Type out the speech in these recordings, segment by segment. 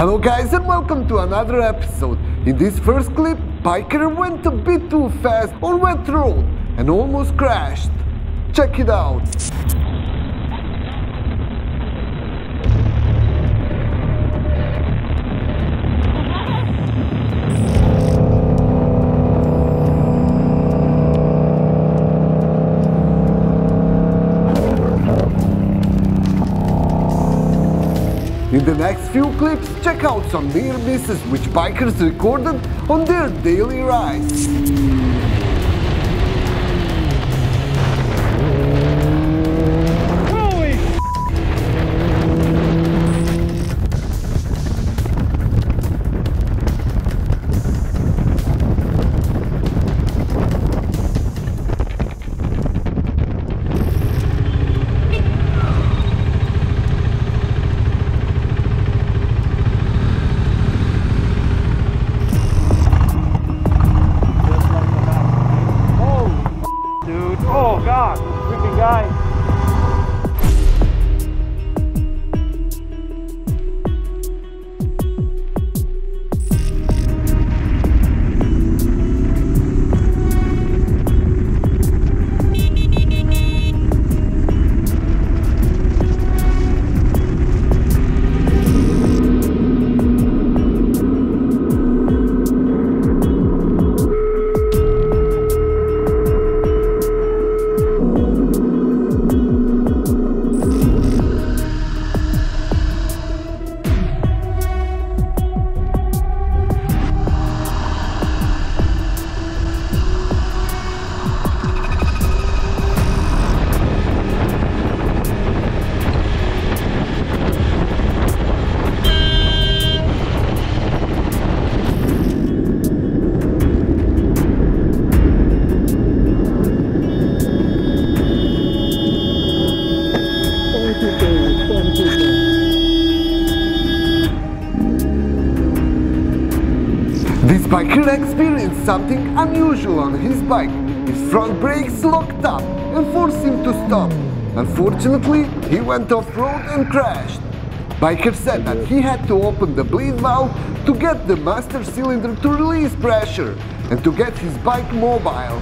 Hello guys and welcome to another episode. In this first clip, biker went a bit too fast on wet road and almost crashed. Check it out. In the next few clips, check out some near misses which bikers recorded on their daily rides. This biker experienced something unusual on his bike. His front brakes locked up and forced him to stop. Unfortunately, he went off-road and crashed. Biker said that he had to open the bleed valve to get the master cylinder to release pressure and to get his bike mobile.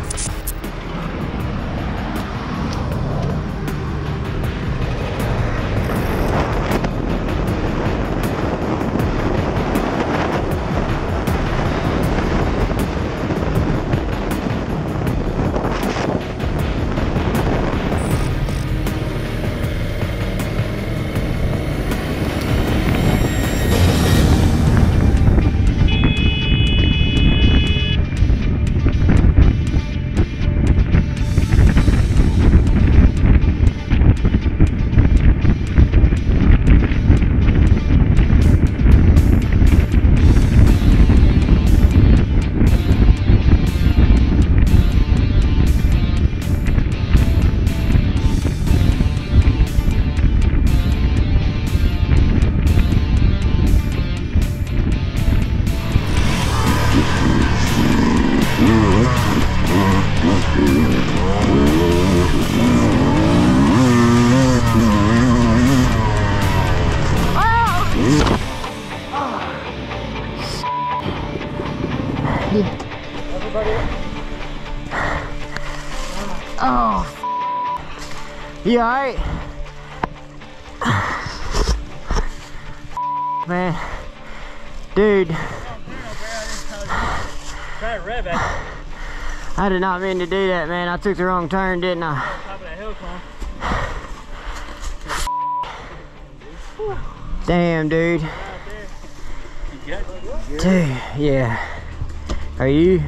Oh, you alright? Man, dude. Try to rev it. I did not mean to do that, man. I took the wrong turn, didn't I? Top of that hill climb. Damn, dude. Dude, yeah. Are you?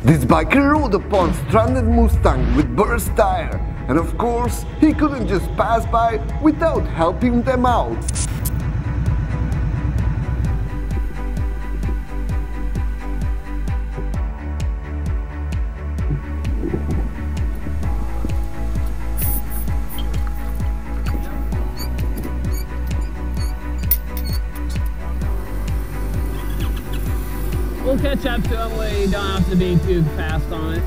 This biker rode upon stranded Mustang with burst tire, and of course, he couldn't just pass by without helping them out. We'll catch up to him where you don't have to be too fast on it.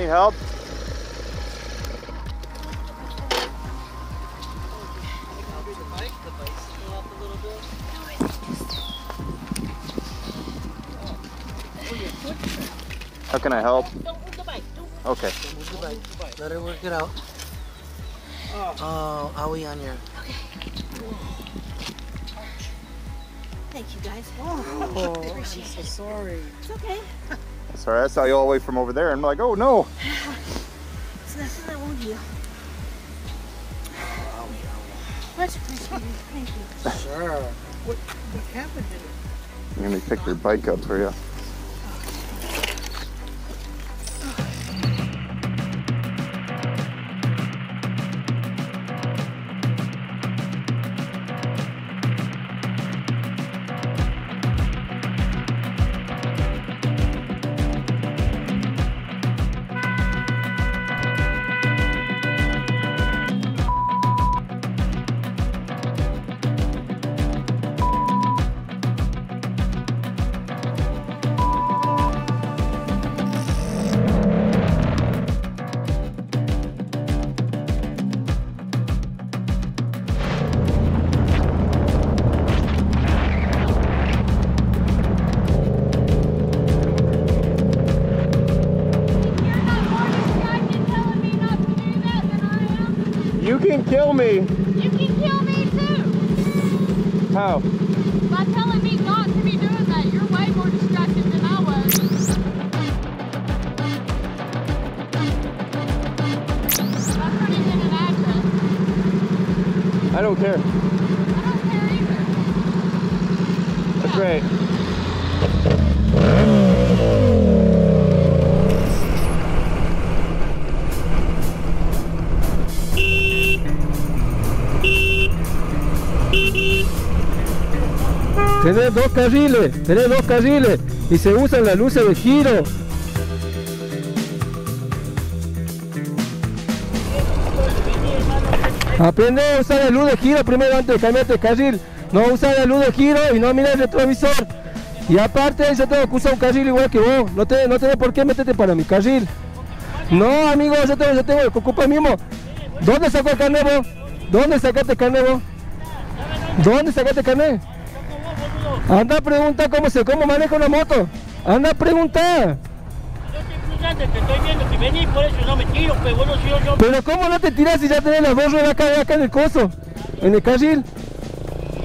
need help? How can I help? Don't move the bike. Okay. Don't move the bike. Let her work it out. Oh, are we on your... Okay. Thank you, guys. Oh, I'm so sorry. It's okay. Sorry, I saw you all the way from over there and I'm like, oh no. It's nothing that won't heal. That's okay, sweetie. Thank you. Sure. What happened to it? Let me pick your bike up for you. You can kill me. You can kill me too. How? By telling me not to be doing that. You're way more distracted than I was. I'm putting in an address. I don't care. I don't care either. That's great. Tenés dos carriles y se usan las luces de giro. Aprende a usar la luz de giro primero antes de cambiarte de carril. No usar la luz de giro y no mirar el retrovisor. Y aparte yo tengo que usar un carril igual que vos. No tenés por qué meterte para mi carril. No, amigo, yo tengo que ocupar el mismo. ¿Dónde sacó el carnet vos? ¿Dónde sacaste el carnet vos? ¿Dónde sacaste el carnet? Anda a preguntar cómo maneja una moto. Anda a preguntar. Te estoy viendo que venís, por eso no me tiro, pero bueno, si yo... Pero ¿cómo no te tiras si ya tenés las dos ruedas acá en el coso? En el carril.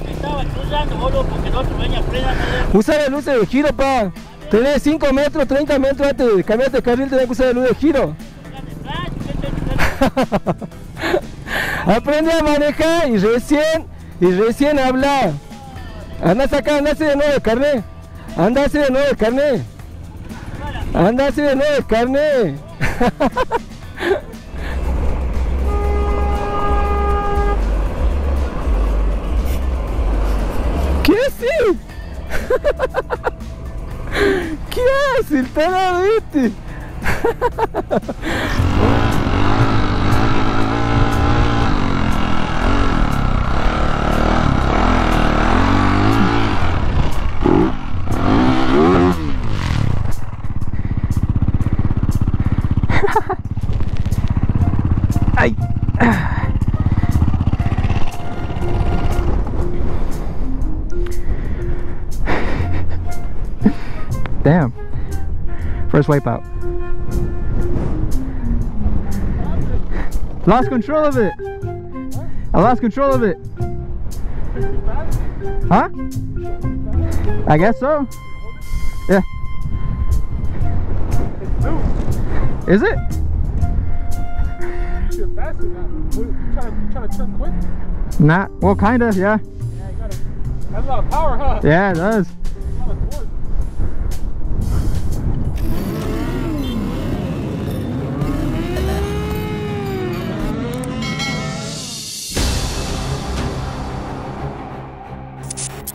Me estaba cruzando, boludo, porque no te venía a frenar. Usa las luces de giro, pa. Tenés 5 metros, 30 metros antes de cambiarte de carril, tenés que usar la luz de giro. Aprende a manejar y recién habla. Anda a sacar, anda a hacer de nuevo el carnet. Anda a hacer de nuevo el carnet. Anda a hacer de nuevo el carnet. ¿Qué hace? ¿Qué hace el tarado este? Ay. Damn. First wipeout. Lost control of it. I lost control of it. Huh? I guess so. Yeah. Is it? You should faster than that. You trying to turn quick? Nah. Well, kinda. Yeah. Yeah, you gotta. That's a lot of power, huh? Yeah, it does. A lot of torque.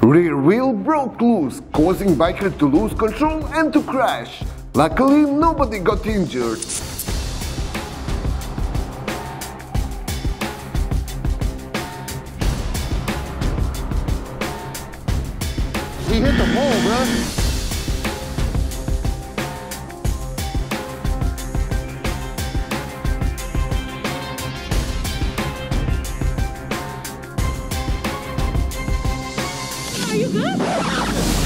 Rear wheel broke loose, causing biker to lose control and to crash. Luckily, nobody got injured. He hit the pole, bro. you good?